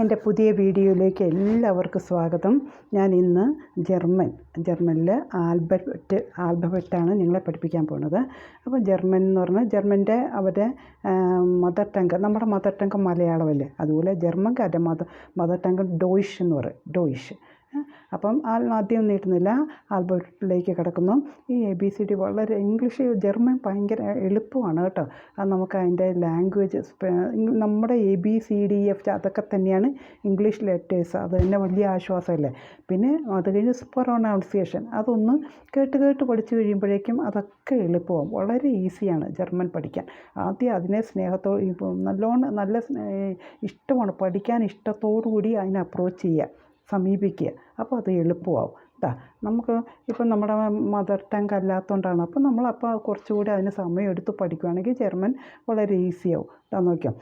എൻ്റെ പുതിയ വീഡിയോയിലേക്ക് എല്ലാവർക്കും സ്വാഗതം. ഞാൻ ഇന്ന് ജർമ്മനിലെ ആൽഫബറ്റാണ് നിങ്ങളെ പഠിപ്പിക്കാൻ പോകുന്നത്. അപ്പോൾ ജർമ്മൻ എന്ന് പറഞ്ഞാൽ ജർമ്മൻ്റെ അവരുടെ മദർ ടങ്ക്, നമ്മുടെ മദർ ടങ്ക് മലയാളമല്ലേ, അതുപോലെ ജർമ്മൻകാരുടെ മദർ ടങ്ക് ഡോയിഷ് എന്ന് പറയും, ഡോയിഷ്. അപ്പം ആദ്യം നീട്ടുന്നില്ല, ആൽഫബറ്റിലേക്ക് കിടക്കുന്നു. ഈ ABCD വളരെ ഇംഗ്ലീഷ് ജർമ്മൻ ഭയങ്കര എളുപ്പമാണ് കേട്ടോ. അത് നമുക്ക് അതിൻ്റെ ലാംഗ്വേജ് നമ്മുടെ ABCDF അതൊക്കെ തന്നെയാണ് ഇംഗ്ലീഷ് ലെറ്റേഴ്സ്. അത് തന്നെ വലിയ ആശ്വാസമല്ലേ. പിന്നെ അത് കഴിഞ്ഞ് പ്രൊനൗൺസിയേഷൻ അതൊന്ന് കേട്ട് പഠിച്ചു കഴിയുമ്പോഴേക്കും അതൊക്കെ എളുപ്പമാവും. വളരെ ഈസിയാണ് ജർമ്മൻ പഠിക്കാൻ. ആദ്യം അതിനെ നല്ല ഇഷ്ടമാണ്, പഠിക്കാൻ ഇഷ്ടത്തോടു കൂടി അതിനെ അപ്രോച്ച് ചെയ്യുക, സമീപിക്കുക. അപ്പോൾ അത് എളുപ്പമാവും. നമുക്ക് ഇപ്പം നമ്മുടെ മദർ ടങ്ക് അല്ലാത്തതുകൊണ്ടാണ്. അപ്പോൾ നമ്മളപ്പോൾ കുറച്ചുകൂടി അതിന് സമയം എടുത്ത് പഠിക്കുകയാണെങ്കിൽ ജർമ്മൻ വളരെ ഈസിയാവും. നോക്കിയോ,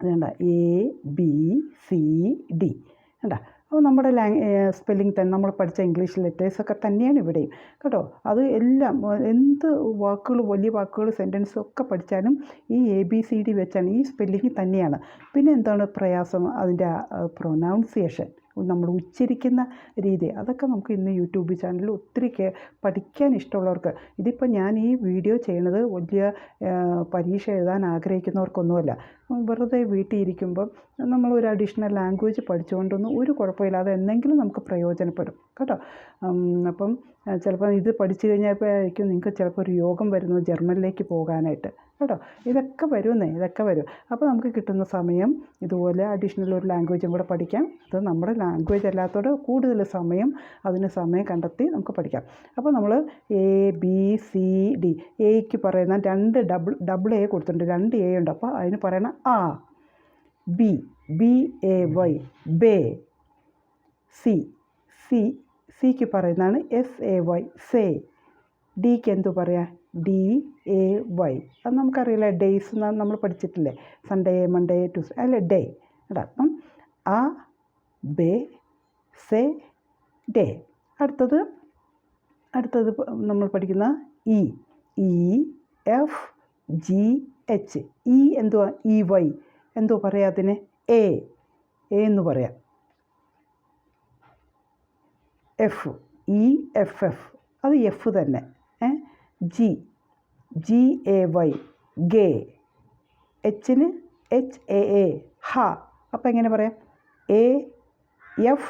അതുകൊണ്ട ABCD കണ്ടാ. അപ്പോൾ നമ്മുടെ സ്പെല്ലിംഗ് തന്നെ നമ്മൾ പഠിച്ച ഇംഗ്ലീഷ് ലെറ്റേഴ്സൊക്കെ തന്നെയാണ് ഇവിടെയും കേട്ടോ. അത് എല്ലാം എന്ത് വാക്കുകൾ, വലിയ വാക്കുകൾ, സെൻറ്റൻസും ഒക്കെ പഠിച്ചാലും ഈ ABCD വെച്ചാണ്, ഈ സ്പെല്ലിംഗ് തന്നെയാണ്. പിന്നെ എന്താണ് പ്രയാസം, അതിൻ്റെ പ്രൊനൗൺസിയേഷൻ, നമ്മൾ ഉച്ചരിക്കുന്ന രീതി, അതൊക്കെ നമുക്ക് ഇന്ന് യൂട്യൂബ് ചാനലിൽ ഒത്തിരി പഠിക്കാൻ ഇഷ്ടമുള്ളവർക്ക്. ഇതിപ്പോൾ ഞാൻ ഈ വീഡിയോ ചെയ്യണത് വലിയ പരീക്ഷ എഴുതാൻ ആഗ്രഹിക്കുന്നവർക്കൊന്നുമല്ല. വെറുതെ വീട്ടിൽ ഇരിക്കുമ്പം നമ്മളൊരു അഡീഷണൽ ലാംഗ്വേജ് പഠിച്ചുകൊണ്ടൊന്നും ഒരു കുഴപ്പമില്ലാതെ എന്തെങ്കിലും നമുക്ക് പ്രയോജനപ്പെടും കേട്ടോ. അപ്പം ചിലപ്പോൾ ഇത് പഠിച്ചു കഴിഞ്ഞപ്പോഴായിരിക്കും നിങ്ങൾക്ക് ചിലപ്പോൾ ഒരു യോഗം വരുന്നു ജർമ്മനിലേക്ക് പോകാനായിട്ട് കേട്ടോ. ഇതൊക്കെ വരും. അപ്പോൾ നമുക്ക് കിട്ടുന്ന സമയം ഇതുപോലെ അഡീഷണൽ ഒരു ലാംഗ്വേജും കൂടെ പഠിക്കാം. അത് നമ്മുടെ ലാംഗ്വേജ് അല്ലാത്തതോടെ കൂടുതൽ അതിന് സമയം കണ്ടെത്തി നമുക്ക് പഠിക്കാം. അപ്പോൾ നമ്മൾ ABCD, എയ്ക്ക് പറയുന്ന 2 ഡബിൾ A കൊടുത്തിട്ടുണ്ട്, 2 A ഉണ്ട്. അപ്പോൾ അതിന് പറയണ A, BAY, ബേ. സിക്ക് പറയുന്നതാണ് SAY, സേ. ഡിക്ക് എന്തു പറയാം, DAY. അത് നമുക്കറിയില്ല, ഡേയ്സ് നമ്മൾ പഠിച്ചിട്ടില്ലേ, സൺഡേ, മൺഡേ, ട്യൂസ്ഡേ അല്ലേ, ഡേ. അപ്പം A, ബേ, സേ, ഡേ. അടുത്തത് നമ്മൾ പഠിക്കുന്ന EF, GH. എന്തുവാ, EY എന്തോ പറയാം അതിന്, A എന്ന് പറയാം. EFF അത് F തന്നെ. GAY, ഗേ. Hന് HAA, ഹ. അപ്പോൾ എങ്ങനെ പറയാം, AF,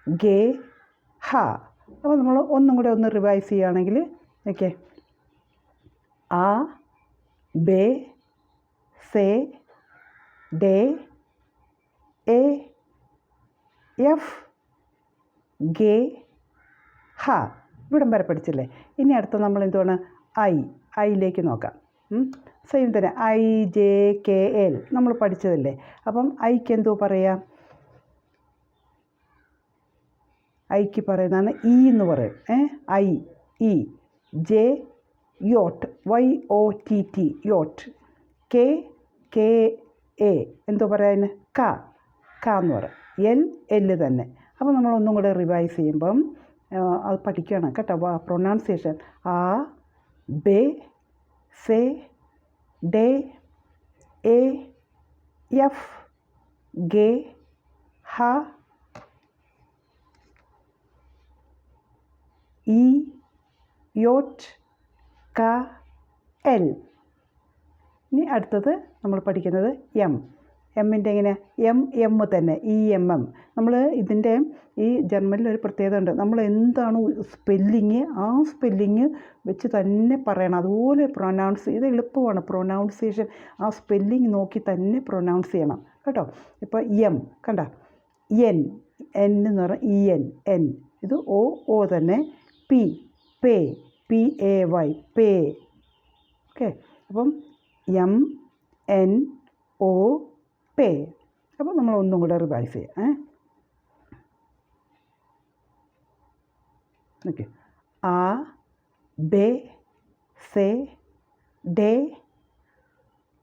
ഗേ, ഹ. അപ്പോൾ നമ്മൾ ഒന്നും കൂടെ ഒന്ന് റിവൈസ് ചെയ്യുകയാണെങ്കിൽ ഓക്കെ, A, ബേ, സേ, ഡേ, AF, ഗേ, ഹ. ഇവിടം വരെ പഠിച്ചില്ലേ. ഇനി അടുത്ത നമ്മൾ എന്തുവാണ്, ഐയിലേക്ക് നോക്കാം. സെയിം തന്നെ, IJKL നമ്മൾ പഠിച്ചതല്ലേ. അപ്പം ഐക്ക് എന്തോ പറയാം, ഐക്ക് പറയുന്നതാണ് E എന്ന് പറയും. IE, J, yacht, YOTT, yacht. KA എന്തോ പറയാൻ, ക എന്ന് പറയും. L തന്നെ. അപ്പോൾ നമ്മളൊന്നും കൂടെ റിവൈസ് ചെയ്യുമ്പം അത് പഠിക്കണം കേട്ടോ. പ്രൊനൗൺസിയേഷൻ A, ബേ, സേ, ഡേ, AF, ഗേ, ഹ, E, യോട്ട്, ക, L. ഇനി അടുത്തത് നമ്മൾ പഠിക്കുന്നത് എമ്മിൻ്റെ എങ്ങനെ, M തന്നെ, EMM. നമ്മൾ ഇതിൻ്റെ ഈ ജർമ്മനിൽ ഒരു പ്രത്യേകത ഉണ്ട്, നമ്മൾ എന്താണ് സ്പെല്ലിങ് ആ സ്പെല്ലിങ് വെച്ച് തന്നെ പറയണം, അതുപോലെ ഇത് എളുപ്പമാണ്. പ്രൊനൗൺസിയേഷൻ ആ സ്പെല്ലിങ് നോക്കി തന്നെ പ്രൊനൗൺസ് ചെയ്യണം കേട്ടോ. ഇപ്പോൾ കണ്ട, N എന്ന് പറഞ്ഞാൽ EN, ഇത് O തന്നെ. പേ, PAY, പേ. ഓക്കെ, അപ്പം MNO, പേ. അപ്പോൾ നമ്മൾ ഒന്നും കൂടെ റിവൈസ് ചെയ്യാം. ഓക്കെ, A, ബേ, സേ, ഡേ,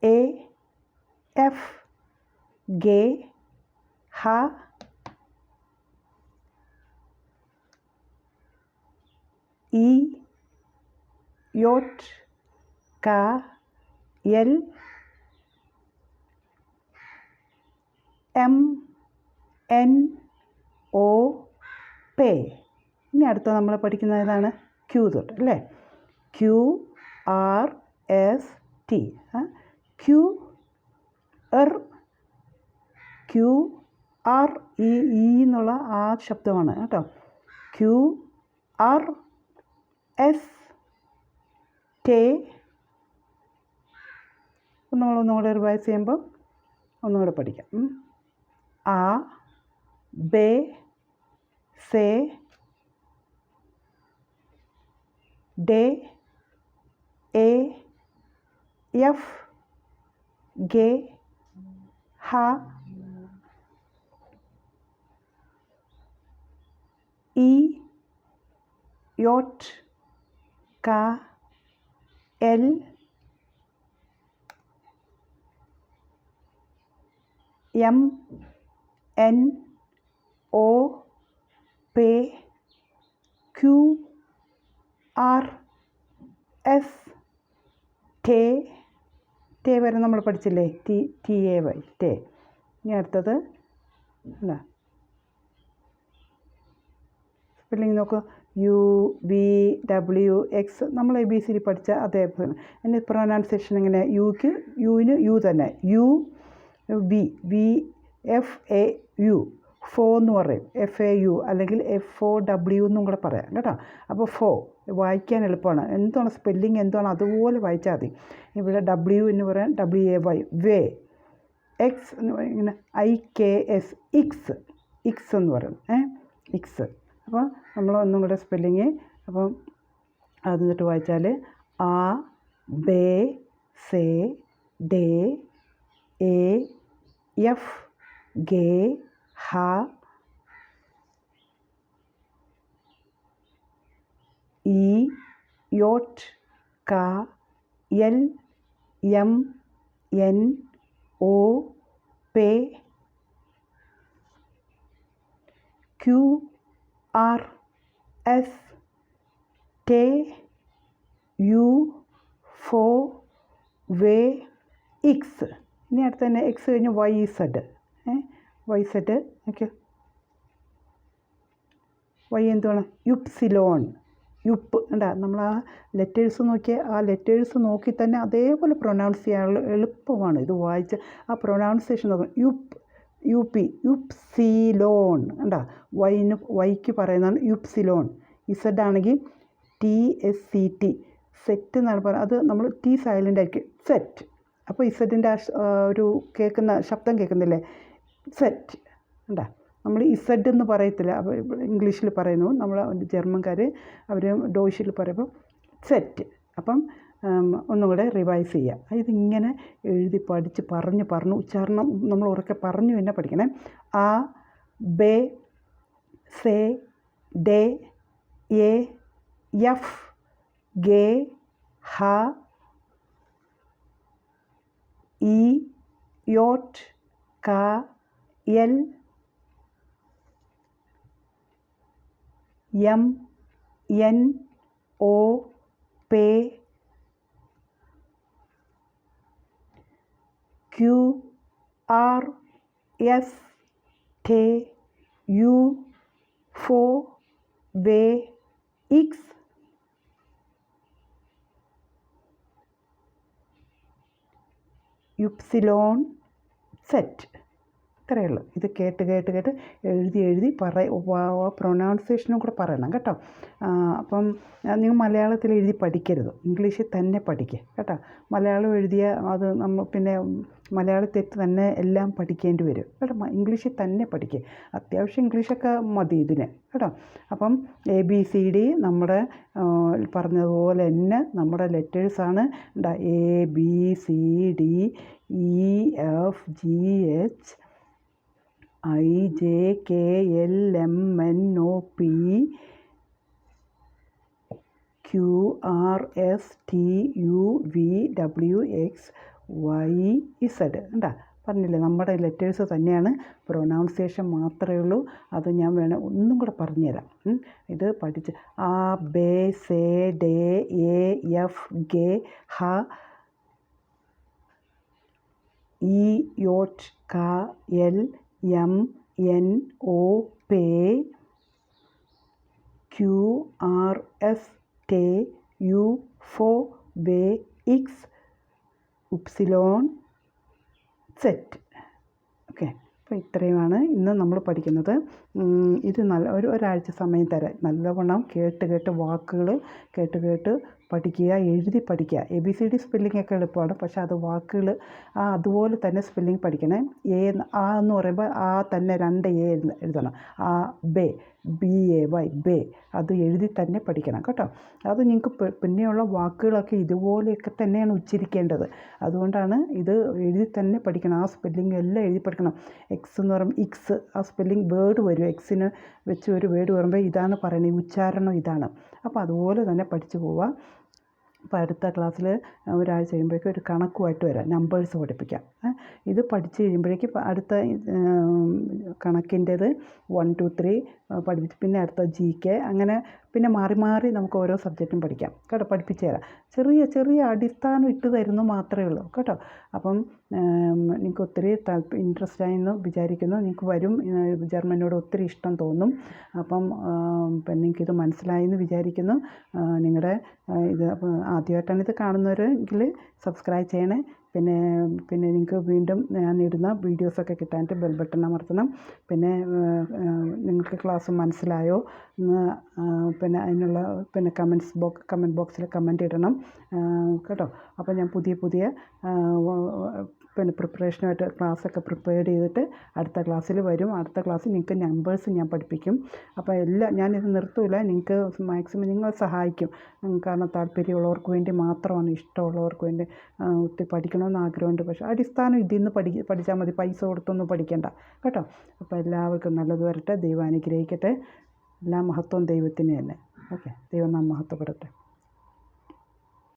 AF, ഗേ, ഹ, E, യോട്ട്, ക, L, M, എൻ ഒ പേ. ഇനി അടുത്ത നമ്മൾ പഠിക്കുന്ന ഏതാണ്? ക്യൂ തൊട്ട് അല്ലേ? Q R S T. Q Q R E എന്നുള്ള ആ ശബ്ദമാണ് കേട്ടോ. ക്യൂ ആർ എസ് ടേ. നമ്മളൊന്നുകൂടെ റിവൈസ് ചെയ്യുമ്പോൾ ഒന്നുകൂടെ പഠിക്കാം. ആ ബേ സേ ഡേ എ എഫ് ഗേ ഹ ഇ യോട്ട് ക എൽ എം എൻ ഒ പേ ക്യൂ ആർ എസ് ടേ. ടേ വരെ നമ്മൾ പഠിച്ചില്ലേ? ടി എ വൈ ടേ. ഇനി അടുത്തത് അല്ല സ്പെല്ലിംഗ് നോക്കൂ. യു വി ഡബ്ല്യു എക്സ് നമ്മൾ ABCD പഠിച്ച അതേപോലെ. അതിൻ്റെ പ്രൊനൗൺസിയേഷൻ എങ്ങനെ? യുവിന് യു തന്നെ. U V F A U ഫോ എന്ന് പറയും. FAU അല്ലെങ്കിൽ FOW എന്നും കൂടെ പറയാം കേട്ടോ. അപ്പോൾ ഫോ വായിക്കാൻ എളുപ്പമാണ്. എന്താണ് സ്പെല്ലിങ് എന്താണ് അതുപോലെ വായിച്ചാൽ മതി. ഇവിടെ W എന്ന് പറയാം WAY വേ. എക്സ് ഇങ്ങനെ IKS ഇക്സ് എന്ന് പറയും. ഇക്സ്. അപ്പോൾ നമ്മൾ ഒന്നും കൂടെ സ്പെല്ലിങ്. അപ്പം അത് എന്നിട്ട് വായിച്ചാൽ ആ ബേ സേ ഡേ എ എഫ് ഗേ ഹ ഇ യോട്ട് ക എൽ എം എൻ ഒ പേ ക്യൂ ആർ എസ് ടേ യു ഫോ വേ ഇക്സ്. ഇനി അടുത്ത് തന്നെ എക്സ് കഴിഞ്ഞ് YZ. YZ okay. വൈ എന്തുവാണ്? യുപ്സിലോൺ. യുപ്പ് ഉണ്ടാ. നമ്മൾ ആ ലെറ്റേഴ്സ് നോക്കിയാൽ ആ ലെറ്റേഴ്സ് നോക്കി തന്നെ അതേപോലെ പ്രൊനൗൺസ് ചെയ്യാനുള്ള എളുപ്പമാണ്. ഇത് വായിച്ച് ആ പ്രൊനൗൺസിയേഷൻ നോക്കണം. UP യുപ്സിലോൺ ഉണ്ടാ. വൈക്ക് പറയുന്നതാണ് യുപ്സിലോൺ. ഇസഡ് ആണെങ്കിൽ TSCT സെറ്റ് എന്നാണ് പറയുന്നത്. അത് നമ്മൾ T സൈലൻ്റ് ആയിരിക്കും. സെറ്റ്. അപ്പോൾ ഇസഡിൻ്റെ ഒരു കേൾക്കുന്ന ശബ്ദം കേൾക്കുന്നില്ലേ? സെറ്റ് ഉണ്ടാ. നമ്മൾ ഇസഡ് എന്ന് പറയത്തില്ല. അപ്പോൾ ഇംഗ്ലീഷിൽ പറയുന്നു. നമ്മൾ ജർമ്മൻകാർ അവർ ഡോയിഷിൽ പറയുമ്പോൾ സെറ്റ്. അപ്പം ഒന്നുകൂടെ റിവൈസ് ചെയ്യുക. ഇതിങ്ങനെ എഴുതി പഠിച്ച് പറഞ്ഞ് ഉച്ചാരണം നമ്മൾ ഉറക്കെ പറഞ്ഞു തന്നെ പഠിക്കണേ. ആ ബേ സേ ഡേ എ എഫ് ഗേ ഹ ഇ യോട്ട് ക എൽ എം എൻ ഒ പേ ക്യൂ ആർ എസ് ടേ യു ഫോ വേ ഇക്സ്. യുപ്സിലോൺ സെറ്റ്. ഇത്രയേ ഉള്ളൂ. ഇത് കേട്ട് എഴുതി പ്രൊനൗൺസിയേഷനും കൂടെ പറയണം കേട്ടോ. അപ്പം നിങ്ങൾ മലയാളത്തിൽ എഴുതി പഠിക്കരുത്. ഇംഗ്ലീഷിൽ തന്നെ പഠിക്കുക കേട്ടോ. മലയാളം എഴുതിയ അത് നമ്മൾ പിന്നെ മലയാള തെറ്റ് തന്നെ എല്ലാം പഠിക്കേണ്ടി വരും കേട്ടോ. ഇംഗ്ലീഷിൽ തന്നെ പഠിക്കുക. അത്യാവശ്യം ഇംഗ്ലീഷൊക്കെ മതി ഇതിന് കേട്ടോ. അപ്പം ABCD നമ്മുടെ പറഞ്ഞതുപോലെ തന്നെ നമ്മുടെ ലെറ്റേഴ്സാണ്. ABCD EFGH IJKLMNOP QRSTUVWX YZ ഉണ്ടാ. പറഞ്ഞില്ലേ നമ്മുടെ ലെറ്റേഴ്സ് തന്നെയാണ്. പ്രൊനൗൺസിയേഷൻ മാത്രമേ ഉള്ളൂ. അത് ഞാൻ ഒന്നും കൂടെ പറഞ്ഞുതരാം. ഇത് പഠിച്ച് ആ ബേ സേ ഡേ എ എഫ് ഗേ ഹ ഇ യോട്ട് ക എൽ എം NOP QRSTU4VX YZ. ഓക്കെ, അപ്പോൾ ഇത്രയുമാണ് ഇന്ന് നമ്മൾ പഠിക്കുന്നത്. ഇത് ഒരാഴ്ച സമയം തരാം. നല്ലവണ്ണം കേട്ട് വാക്കുകൾ കേട്ട് പഠിക്കുക, എഴുതി പഠിക്കുക. ABCD സ്പെല്ലിംഗ് ഒക്കെ എളുപ്പമാണ്, പക്ഷേ അത് വാക്കുകൾ അതുപോലെ തന്നെ സ്പെല്ലിംഗ് പഠിക്കണേ. ആ എന്ന് പറയുമ്പോൾ ആ തന്നെ 2 A എഴുതണം. ആ BAY ബേ, അത് എഴുതി തന്നെ പഠിക്കണം കേട്ടോ. അത് നിങ്ങൾക്ക് പിന്നെയുള്ള വാക്കുകളൊക്കെ ഇതുപോലെയൊക്കെ തന്നെയാണ് ഉച്ചരിക്കേണ്ടത്. അതുകൊണ്ടാണ് ഇത് എഴുതി തന്നെ പഠിക്കണം. ആ സ്പെല്ലിംഗ് എല്ലാം എഴുതി പഠിക്കണം. എക്സ് എന്ന് പറയുമ്പോൾ ഇക്സ്, ആ സ്പെല്ലിംഗ് വേർഡ് വരും. എക്സിന് വെച്ച് ഒരു വേർഡ് വരുമ്പോൾ ഇതാണ് പറയുന്നത്, ഉച്ചാരണം ഇതാണ്. അപ്പോൾ അതുപോലെ തന്നെ പഠിച്ചു പോവുക. അപ്പോൾ അടുത്ത ക്ലാസ്സിൽ ഒരാഴ്ച കഴിയുമ്പോഴേക്കും ഒരു കണക്കുമായിട്ട് വരാം, നമ്പേഴ്സ് പഠിപ്പിക്കാം. ഇത് പഠിച്ച് കഴിയുമ്പോഴേക്കും അടുത്ത കണക്കിൻ്റേത് 1 2 3 പഠിപ്പിച്ച്, പിന്നെ അടുത്ത GK, അങ്ങനെ പിന്നെ മാറി നമുക്ക് ഓരോ സബ്ജക്റ്റും പഠിക്കാം കേട്ടോ. പഠിപ്പിച്ച് തരാം. ചെറിയ അടിസ്ഥാനം ഇട്ട് തരുന്നു മാത്രമേ ഉള്ളൂ കേട്ടോ. അപ്പം നിങ്ങൾക്ക് ഒത്തിരി ഇൻട്രസ്റ്റ് ആയെന്ന് വിചാരിക്കുന്നു. നിങ്ങൾക്ക് വരും, ജർമ്മനോട് ഒത്തിരി ഇഷ്ടം തോന്നും. അപ്പം പിന്നെ നിങ്ങൾക്കിത് മനസ്സിലായെന്ന് വിചാരിക്കുന്നു. നിങ്ങളുടെ ഇത് ആദ്യമായിട്ടാണ് ഇത് കാണുന്നവരെങ്കിൽ സബ്സ്ക്രൈബ് ചെയ്യണേ. പിന്നെ നിങ്ങൾക്ക് വീണ്ടും ഞാൻ ഇടുന്ന വീഡിയോസൊക്കെ കിട്ടാനായിട്ട് ബെൽ ബട്ടൺ അമർത്തണം. പിന്നെ നിങ്ങൾക്ക് ക്ലാസ് മനസ്സിലായോ പിന്നെ അതിനുള്ള കമൻറ്റ് ബോക്സിൽ കമൻറ്റ് ഇടണം കേട്ടോ. അപ്പോൾ ഞാൻ പുതിയ പിന്നെ പ്രിപ്പറേഷനായിട്ട് ക്ലാസ്സൊക്കെ പ്രിപ്പയർ ചെയ്തിട്ട് അടുത്ത ക്ലാസ്സിൽ വരും. അടുത്ത ക്ലാസ്സിൽ നിങ്ങൾക്ക് നമ്പേഴ്സ് ഞാൻ പഠിപ്പിക്കും. അപ്പോൾ ഞാനിത് നിർത്തൂല, നിങ്ങൾക്ക് മാക്സിമം നിങ്ങൾ സഹായിക്കും. കാരണം താല്പര്യമുള്ളവർക്ക് വേണ്ടി മാത്രമാണ്, ഇഷ്ടമുള്ളവർക്ക് വേണ്ടി. ഒത്തിരി പഠിക്കണമെന്ന് ആഗ്രഹമുണ്ട്, പക്ഷേ അടിസ്ഥാനം ഇതിൽ നിന്ന് പഠിച്ചാൽ മതി, പൈസ കൊടുത്തൊന്നും പഠിക്കേണ്ട കേട്ടോ. അപ്പോൾ എല്ലാവർക്കും നല്ലത് വരട്ടെ, ദൈവം അനുഗ്രഹിക്കട്ടെ. എല്ലാ മഹത്വവും ദൈവത്തിന് തന്നെ. ഓക്കെ, ദൈവം നാം മഹത്വപ്പെടട്ടെ.